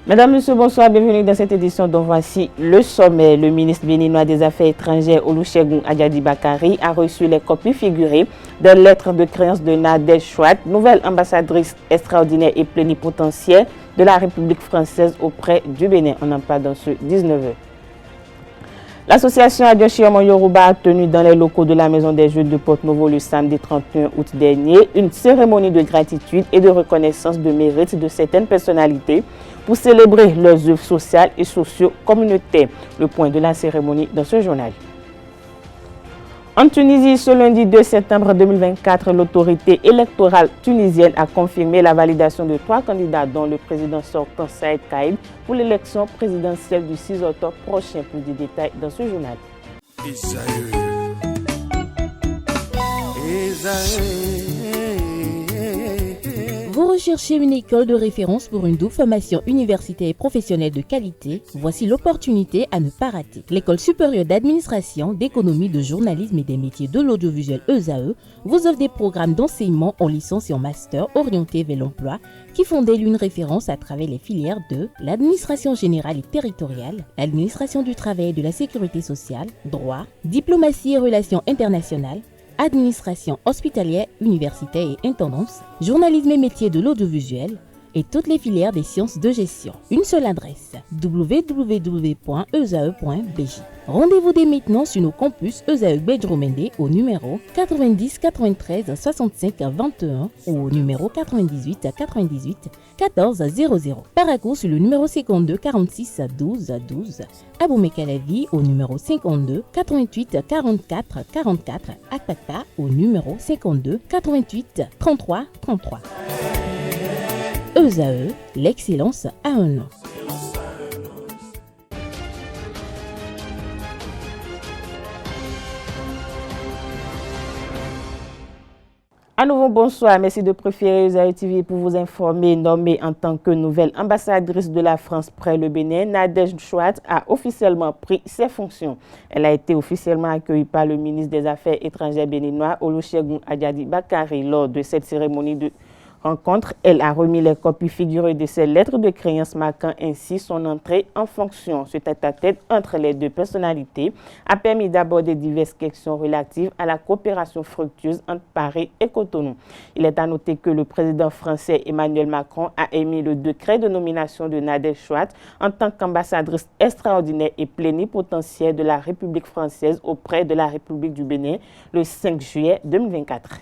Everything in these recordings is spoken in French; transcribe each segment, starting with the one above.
Mesdames, Messieurs, bonsoir, bienvenue dans cette édition dont voici le sommet. Le ministre béninois des Affaires étrangères, Olusegun Ajadi Bakari, a reçu les copies figurées de lettres de créance de Nadège Chouat, nouvelle ambassadrice extraordinaire et plénipotentiaire de la République française auprès du Bénin. On en parle dans ce 19h. L'association Adjochiomon Yoruba a tenu dans les locaux de la Maison des Jeux de Porte-Novo le samedi 31 août dernier une cérémonie de gratitude et de reconnaissance de mérite de certaines personnalités pour célébrer leurs œuvres sociales et socio-communautaires. Le point de la cérémonie dans ce journal. En Tunisie, ce lundi 2 septembre 2024, l'autorité électorale tunisienne a confirmé la validation de 3 candidats, dont le président sortant Saïd Kaïd, pour l'élection présidentielle du 6 octobre prochain. Pour des détails dans ce journal. Vous recherchez une école de référence pour une double formation universitaire et professionnelle de qualité? Voici l'opportunité à ne pas rater. L'École supérieure d'administration, d'économie, de journalisme et des métiers de l'audiovisuel ESAE vous offre des programmes d'enseignement en licence et en master orientés vers l'emploi qui font d'elle une référence à travers les filières de l'administration générale et territoriale, l'administration du travail et de la sécurité sociale, droit, diplomatie et relations internationales, administration hospitalière, universitaire et intendance, journalisme et métiers de l'audiovisuel et toutes les filières des sciences de gestion. Une seule adresse, www.esae.bj. Rendez-vous dès maintenant sur nos campus ESAE Bedjromende au numéro 90 93 65 21 ou au numéro 98 98 14 00. Paracourt sur le numéro 52 46 12 12. Aboumé-Calavi au numéro 52 88 44 44. Akpata au numéro 52 88 33 33. ESAE, l'excellence à un nom. À nouveau, bonsoir. Merci de préférer ESAE TV pour vous informer. Nommée en tant que nouvelle ambassadrice de la France près le Bénin, Nadège Chouat a officiellement pris ses fonctions. Elle a été officiellement accueillie par le ministre des Affaires étrangères béninois, Olusegun Ajadi Bakari. Lors de cette cérémonie de rencontre, elle a remis les copies figurées de ses lettres de créance marquant ainsi son entrée en fonction. Ce tête-à-tête entre les deux personnalités a permis d'aborder diverses questions relatives à la coopération fructueuse entre Paris et Cotonou. Il est à noter que le président français Emmanuel Macron a émis le décret de nomination de Nadège Chouat en tant qu'ambassadrice extraordinaire et plénipotentiaire de la République française auprès de la République du Bénin le 5 juillet 2024.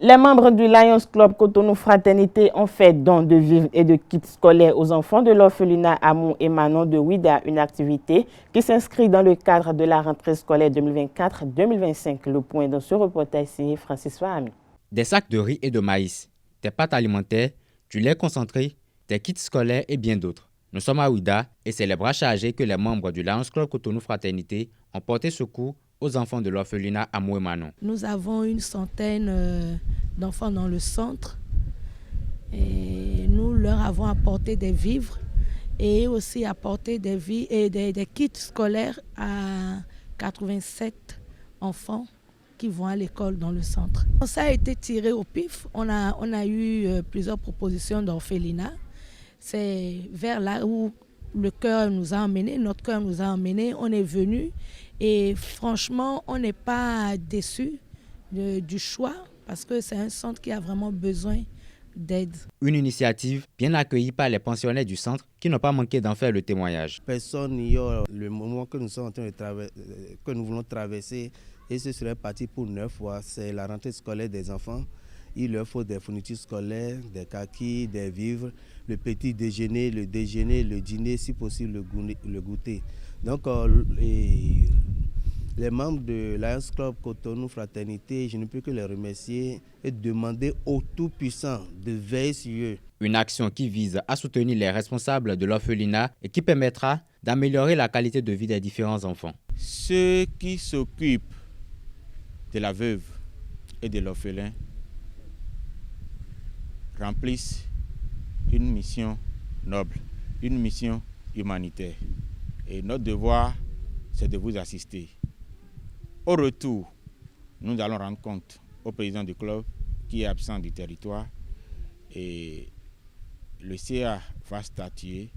Les membres du Lions Club Cotonou Fraternité ont fait don de vivres et de kits scolaires aux enfants de l'orphelinat Amour et Manon de Ouida, une activité qui s'inscrit dans le cadre de la rentrée scolaire 2024-2025. Le point dans ce reportage signé Francis Fahami. Des sacs de riz et de maïs, des pâtes alimentaires, du lait concentré, des kits scolaires et bien d'autres. Nous sommes à Ouida et c'est les bras chargés que les membres du Lions Club Cotonou Fraternité ont porté secours aux enfants de l'orphelinat Amour et Manon. Nous avons une centaine d'enfants dans le centre et nous leur avons apporté des vivres et aussi apporté des kits scolaires à 87 enfants qui vont à l'école dans le centre. Ça a été tiré au pif. On a eu plusieurs propositions d'orphelinat. C'est vers là où le cœur nous a emmenés, notre cœur nous a emmenés. On est venu et franchement, on n'est pas déçus du choix parce que c'est un centre qui a vraiment besoin d'aide. Une initiative bien accueillie par les pensionnaires du centre qui n'ont pas manqué d'en faire le témoignage. Personne n'ignore le moment que nous sommes en train que nous voulons traverser et ce serait parti pour 9 mois. C'est la rentrée scolaire des enfants. Il leur faut des fournitures scolaires, des kakis, des vivres, le petit déjeuner, le dîner, si possible le goûter. Donc les membres de Lions Club Cotonou Fraternité, je ne peux que les remercier et demander au Tout-Puissant de veiller sur eux. Une action qui vise à soutenir les responsables de l'orphelinat et qui permettra d'améliorer la qualité de vie des différents enfants. Ceux qui s'occupent de la veuve et de l'orphelin remplissent une mission noble, une mission humanitaire. Et notre devoir, c'est de vous assister. Au retour, nous allons rendre compte au président du club qui est absent du territoire et le CA va statuer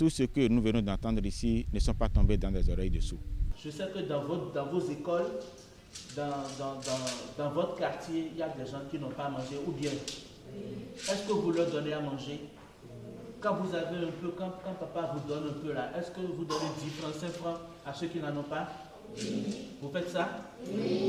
tout ce que nous venons d'entendre ici ne sont pas tombés dans des oreilles de sourds. Je sais que dans vos écoles, dans votre quartier, il y a des gens qui n'ont pas mangé, ou bien est-ce que vous leur donnez à manger? Quand vous avez un peu, quand papa vous donne un peu là, est-ce que vous donnez 10 francs, 5 francs à ceux qui n'en ont pas? Vous faites ça?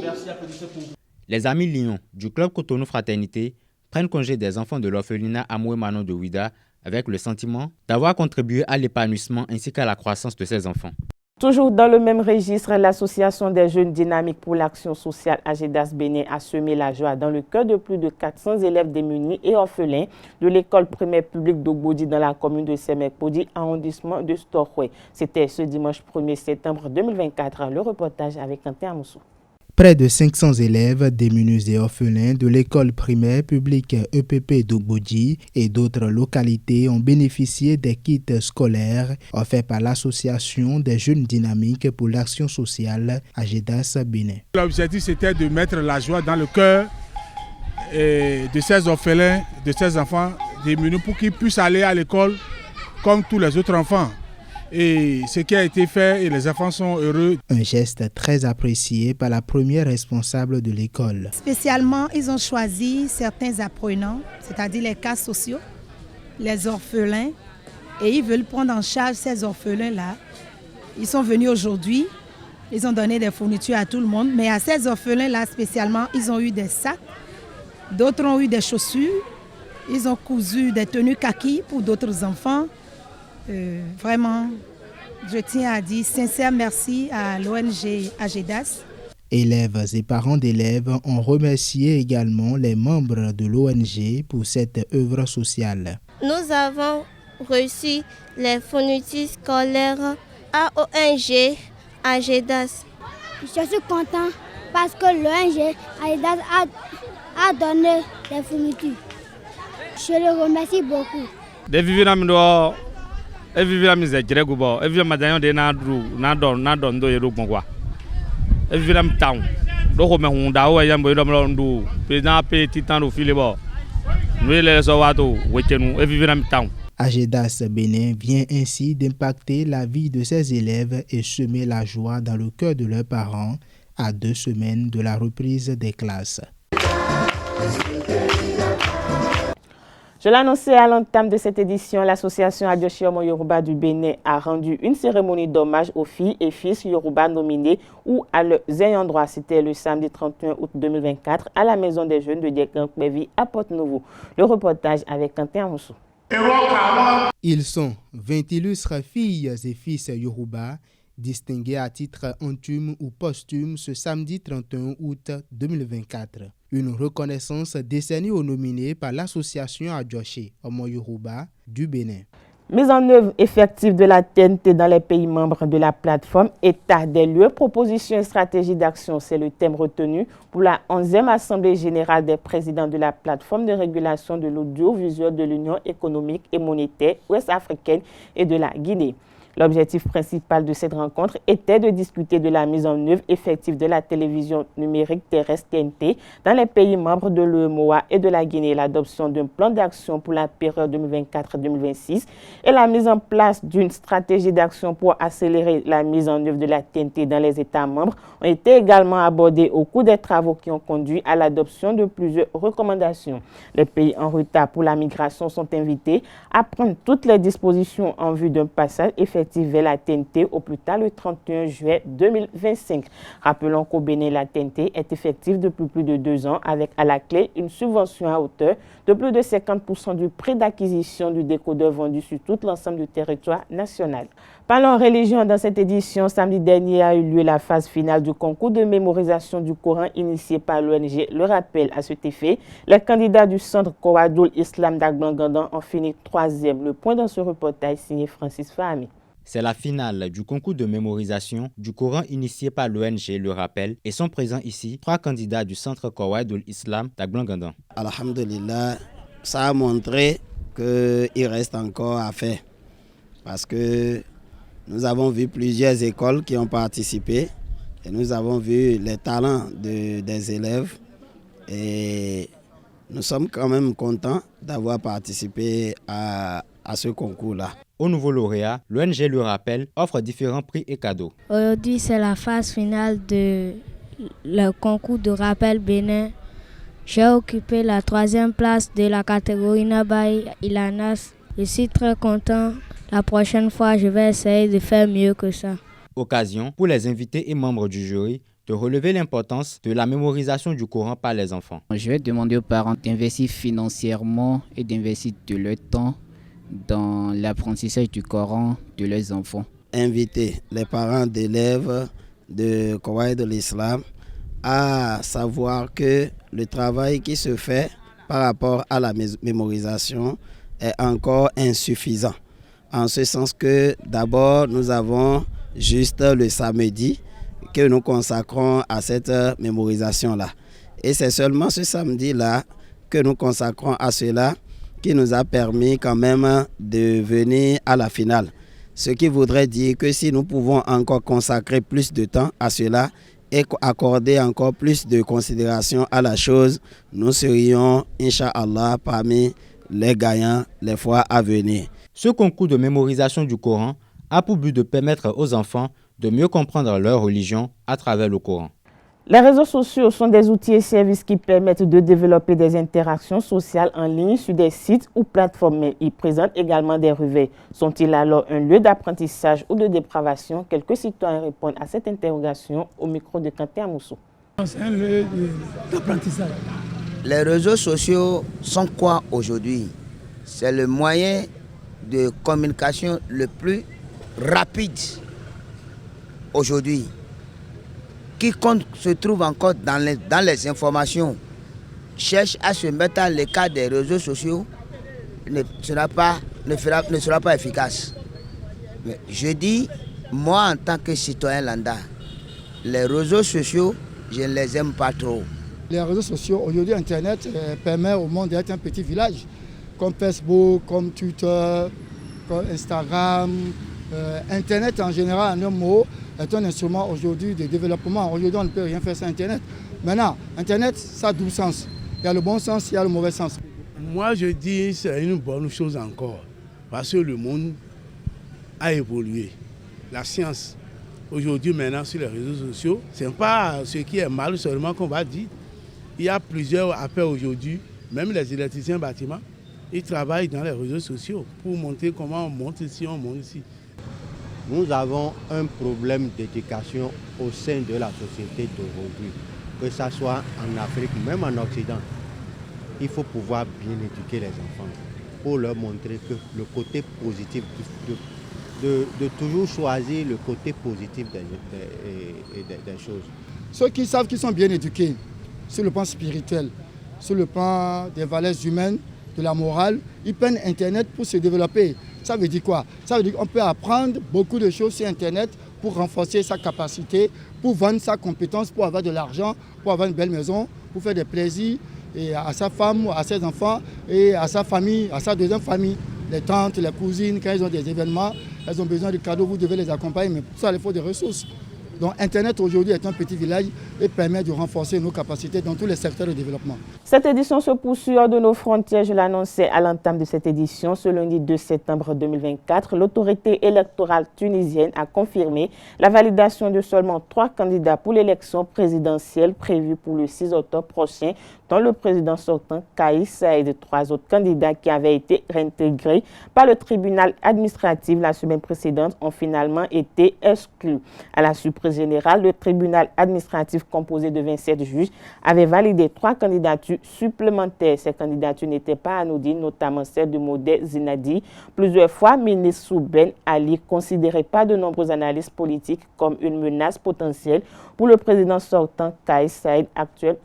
Merci, applaudissez pour vous. Les amis Lions du club Cotonou Fraternité prennent congé des enfants de l'orphelinat Amoué Manon de Ouida avec le sentiment d'avoir contribué à l'épanouissement ainsi qu'à la croissance de ces enfants. Toujours dans le même registre, l'Association des jeunes dynamiques pour l'action sociale AGEDAS Bénin a semé la joie dans le cœur de plus de 400 élèves démunis et orphelins de l'école primaire publique d'Ogbodi dans la commune de Semek-Podi, arrondissement de Storkwe. C'était ce dimanche 1er septembre 2024. Le reportage avec Quentin Amoussou. Près de 500 élèves démunis et orphelins de l'école primaire publique EPP d'Ogbodi et d'autres localités ont bénéficié des kits scolaires offerts par l'Association des jeunes dynamiques pour l'action sociale AGEDAS Bénin. L'objectif, c'était de mettre la joie dans le cœur de ces orphelins, de ces enfants démunis pour qu'ils puissent aller à l'école comme tous les autres enfants. Et ce qui a été fait, et les enfants sont heureux. Un geste très apprécié par la première responsable de l'école. Spécialement, ils ont choisi certains apprenants, c'est-à-dire les cas sociaux, les orphelins, et ils veulent prendre en charge ces orphelins-là. Ils sont venus aujourd'hui, ils ont donné des fournitures à tout le monde, mais à ces orphelins-là spécialement, ils ont eu des sacs, d'autres ont eu des chaussures, ils ont cousu des tenues kaki pour d'autres enfants. Vraiment, je tiens à dire sincère merci à l'ONG AGEDAS. Élèves et parents d'élèves ont remercié également les membres de l'ONG pour cette œuvre sociale. Nous avons reçu les fournitures scolaires à l'ONG AGEDAS. Je suis content parce que l'ONG AGEDAS a donné les fournitures. Je le remercie beaucoup. Evivira mise jiregu bo evivira madayon de na don do yero gbongwa evivira mtaun do ko me hunda o yambo do mlondu president pe titan do file bo nuele so wato wetenu evivira mtaun. AGEDAS Bénin vient ainsi d'impacter la vie de ses élèves et semer la joie dans le cœur de leurs parents à 2 semaines de la reprise des classes. Je l'annonçais à l'entame de cette édition, l'association Adjoshi Omo Yoruba du Bénin a rendu une cérémonie d'hommage aux filles et fils Yoruba nominés ou à leurs ayants droit. C'était le samedi 31 août 2024 à la Maison des Jeunes de Diekankwévi à Porte-Nouveau. Le reportage avec Quentin Amoussou. Ils sont 20 illustres filles et fils Yoruba distingués à titre anthume ou posthume ce samedi 31 août 2024. Une reconnaissance décernée aux nominés par l'association Adjoshi Omo Yoruba du Bénin. Mise en œuvre effective de la TNT dans les pays membres de la plateforme État des lieux, proposition et stratégie d'action, c'est le thème retenu pour la 11e Assemblée générale des présidents de la plateforme de régulation de l'audiovisuel de l'Union économique et monétaire ouest-africaine et de la Guinée. L'objectif principal de cette rencontre était de discuter de la mise en œuvre effective de la télévision numérique terrestre TNT dans les pays membres de l'UEMOA et de la Guinée, l'adoption d'un plan d'action pour la période 2024-2026 et la mise en place d'une stratégie d'action pour accélérer la mise en œuvre de la TNT dans les États membres ont été également abordés au cours des travaux qui ont conduit à l'adoption de plusieurs recommandations. Les pays en retard pour la migration sont invités à prendre toutes les dispositions en vue d'un passage effectif vers la TNT au plus tard le 31 juillet 2025. Rappelons qu'au Bénin, la TNT est effective depuis plus de 2 ans avec à la clé une subvention à hauteur de plus de 50% du prix d'acquisition du décodeur vendu sur tout l'ensemble du territoire national. Parlons religion dans cette édition. Samedi dernier a eu lieu la phase finale du concours de mémorisation du Coran initié par l'ONG. Le rappel à cet effet, les candidats du centre Kowadoul Islam d'Agbangandan ont fini 3e. Le point dans ce reportage signé Francis Fahmi. C'est la finale du concours de mémorisation du Coran initié par l'ONG Le Rappel et sont présents ici 3 candidats du centre Kowadoul Islam d'Agbangandan. Alhamdulillah, ça a montré qu'il reste encore à faire parce que nous avons vu plusieurs écoles qui ont participé et nous avons vu les talents des élèves et nous sommes quand même contents d'avoir participé à ce concours-là. Aux nouveaux lauréats, l'ONG Le Rappel offre différents prix et cadeaux. Aujourd'hui, c'est la phase finale de le concours de rappel Bénin. J'ai occupé la 3e place de la catégorie Nabaï Ilanas. Je suis très content. La prochaine fois, je vais essayer de faire mieux que ça. Occasion pour les invités et membres du jury de relever l'importance de la mémorisation du Coran par les enfants. Je vais demander aux parents d'investir financièrement et d'investir de leur temps dans l'apprentissage du Coran de leurs enfants. Inviter les parents d'élèves de Coran de l'Islam à savoir que le travail qui se fait par rapport à la mémorisation est encore insuffisant. En ce sens que d'abord nous avons juste le samedi que nous consacrons à cette mémorisation-là. Et c'est seulement ce samedi-là que nous consacrons à cela qui nous a permis quand même de venir à la finale. Ce qui voudrait dire que si nous pouvons encore consacrer plus de temps à cela et accorder encore plus de considération à la chose, nous serions, Inch'Allah, parmi les gagnants les fois à venir. Ce concours de mémorisation du Coran a pour but de permettre aux enfants de mieux comprendre leur religion à travers le Coran. Les réseaux sociaux sont des outils et services qui permettent de développer des interactions sociales en ligne sur des sites ou plateformes, mais ils présentent également des revers. Sont-ils alors un lieu d'apprentissage ou de dépravation? Quelques citoyens répondent à cette interrogation au micro de Kanté Amoussou. C'est un lieu d'apprentissage. Les réseaux sociaux sont quoi aujourd'hui? C'est le moyen de communication le plus rapide aujourd'hui. Quiconque se trouve encore dans les informations cherche à se mettre à l'écart des réseaux sociaux ne sera pas efficace. Mais je dis, moi en tant que citoyen lambda, les réseaux sociaux, je ne les aime pas trop. Les réseaux sociaux, aujourd'hui Internet permet au monde d'être un petit village, comme Facebook, comme Twitter, comme Instagram. Internet en général, en un mot, est un instrument aujourd'hui de développement. Aujourd'hui, on ne peut rien faire sans Internet. Maintenant, Internet, ça a double sens. Il y a le bon sens, il y a le mauvais sens. Moi, je dis que c'est une bonne chose encore, parce que le monde a évolué. La science, aujourd'hui, maintenant, sur les réseaux sociaux, ce n'est pas ce qui est mal seulement qu'on va dire. Il y a plusieurs appels aujourd'hui, même les électriciens bâtiments, ils travaillent dans les réseaux sociaux pour montrer comment on monte ici, on monte ici. Nous avons un problème d'éducation au sein de la société d'aujourd'hui, que ce soit en Afrique, même en Occident. Il faut pouvoir bien éduquer les enfants pour leur montrer que le côté positif, de toujours choisir le côté positif des choses. Ceux qui savent qu'ils sont bien éduqués sur le plan spirituel, sur le plan des valeurs humaines, de la morale, ils prennent Internet pour se développer. Ça veut dire quoi? Ça veut dire qu'on peut apprendre beaucoup de choses sur Internet pour renforcer sa capacité, pour vendre sa compétence, pour avoir de l'argent, pour avoir une belle maison, pour faire des plaisirs et à sa femme, à ses enfants et à sa famille, à sa deuxième famille. Les tantes, les cousines, quand ils ont des événements, elles ont besoin de cadeaux, vous devez les accompagner, mais pour ça, il faut des ressources. Donc Internet aujourd'hui est un petit village et permet de renforcer nos capacités dans tous les secteurs de développement. Cette édition se poursuit hors de nos frontières. Je l'annonçais à l'entame de cette édition. Ce lundi 2 septembre 2024, l'autorité électorale tunisienne a confirmé la validation de seulement 3 candidats pour l'élection présidentielle prévue pour le 6 octobre prochain, dont le président sortant Kais Saïed. 3 autres candidats qui avaient été réintégrés par le tribunal administratif la semaine précédente ont finalement été exclus. À la surprise générale, le tribunal administratif composé de 27 juges avait validé 3 candidatures supplémentaires. Ces candidatures n'étaient pas anodines, notamment celle de Modè Zinadi, plusieurs fois ministre Ben Ali, considéré par de nombreux analystes politiques comme une menace potentielle pour le président sortant Kais Saïed actuel,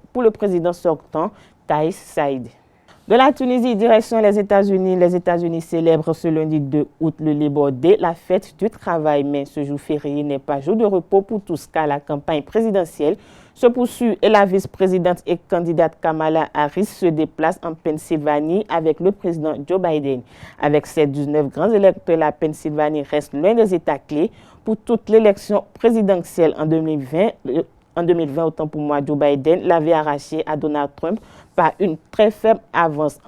De la Tunisie, direction les États-Unis. Les États-Unis célèbrent ce lundi 2 août le Labor Day, la fête du travail. Mais ce jour férié n'est pas jour de repos pour tous, car la campagne présidentielle se poursuit et la vice-présidente et candidate Kamala Harris se déplace en Pennsylvanie avec le président Joe Biden. Avec ses 19 grands électeurs, la Pennsylvanie reste l'un des États clés pour toute l'élection présidentielle en 2020. En 2020, autant pour moi, Joe Biden l'avait arraché à Donald Trump par une très faible avance.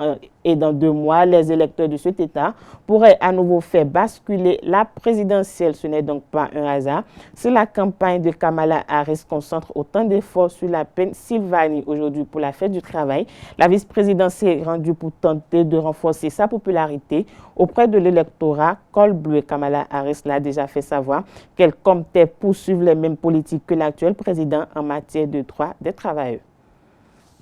Et dans 2 mois, les électeurs de cet État pourraient à nouveau faire basculer la présidentielle. Ce n'est donc pas un hasard si la campagne de Kamala Harris concentre autant d'efforts sur la Pennsylvanie. Aujourd'hui, pour la fête du travail, la vice-présidente s'est rendue pour tenter de renforcer sa popularité auprès de l'électorat col bleu. Kamala Harris l'a déjà fait savoir qu'elle comptait poursuivre les mêmes politiques que l'actuel président en matière de droits des travailleurs.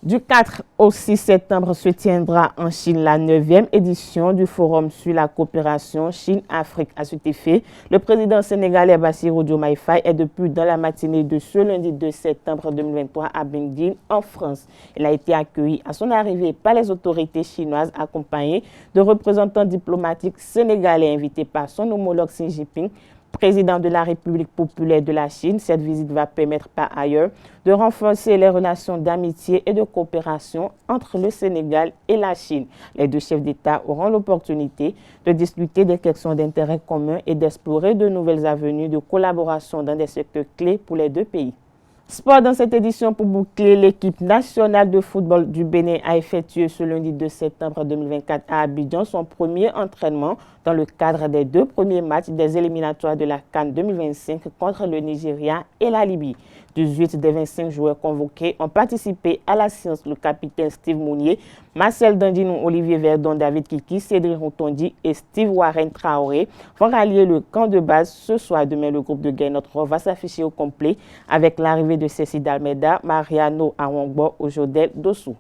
Du 4 au 6 septembre se tiendra en Chine la 9e édition du Forum sur la coopération Chine-Afrique. À cet effet, le président sénégalais Bassirou Diomaye Faye est depuis dans la matinée de ce lundi 2 septembre 2023 à Beijing, en France. Il a été accueilli à son arrivée par les autorités chinoises accompagnées de représentants diplomatiques sénégalais invités par son homologue Xi Jinping, président de la République populaire de la Chine. Cette visite va permettre par ailleurs de renforcer les relations d'amitié et de coopération entre le Sénégal et la Chine. Les 2 chefs d'État auront l'opportunité de discuter des questions d'intérêt commun et d'explorer de nouvelles avenues de collaboration dans des secteurs clés pour les 2 pays. Sport dans cette édition pour boucler, l'équipe nationale de football du Bénin a effectué ce lundi 2 septembre 2024 à Abidjan son premier entraînement dans le cadre des 2 premiers matchs des éliminatoires de la CAN 2025 contre le Nigeria et la Libye. 18 des 25 joueurs convoqués ont participé à la séance. Le capitaine Steve Mounier, Marcel Dandinou, Olivier Verdon, David Kiki, Cédric Rotondi et Steve Warren Traoré vont rallier le camp de base ce soir. Demain, le groupe de Gainotro va s'afficher au complet avec l'arrivée de Cécile Dalmeda, Mariano Awongbo, Ojodel Dossou.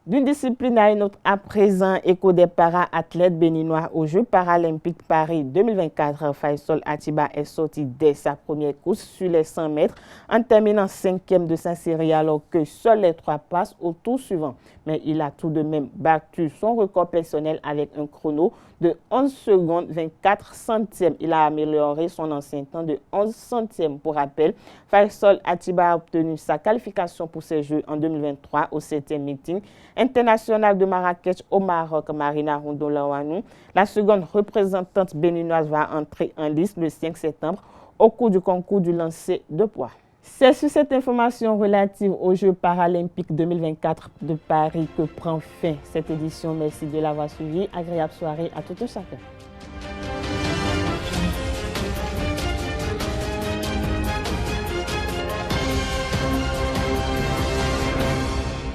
D'une discipline à une autre à présent, écho des para-athlètes béninois aux Jeux paralympiques Paris 2024. Faisal Atiba est sorti dès sa première course sur les 100 mètres en terminant 5e de sa série alors que seuls les 3 passent au tour suivant. Mais il a tout de même battu son record personnel avec un chrono de 11 secondes 24 centièmes. Il a amélioré son ancien temps de 11 centièmes. Pour rappel, Faisal Atiba a obtenu sa qualification pour ces Jeux en 2023 au 7e meeting international de Marrakech au Maroc. Marina Rondolawanou, la seconde représentante béninoise, va entrer en liste le 5 septembre au cours du concours du lancer de poids. C'est sur cette information relative aux Jeux paralympiques 2024 de Paris que prend fin cette édition. Merci de l'avoir suivi. Agréable soirée à tout un chacun.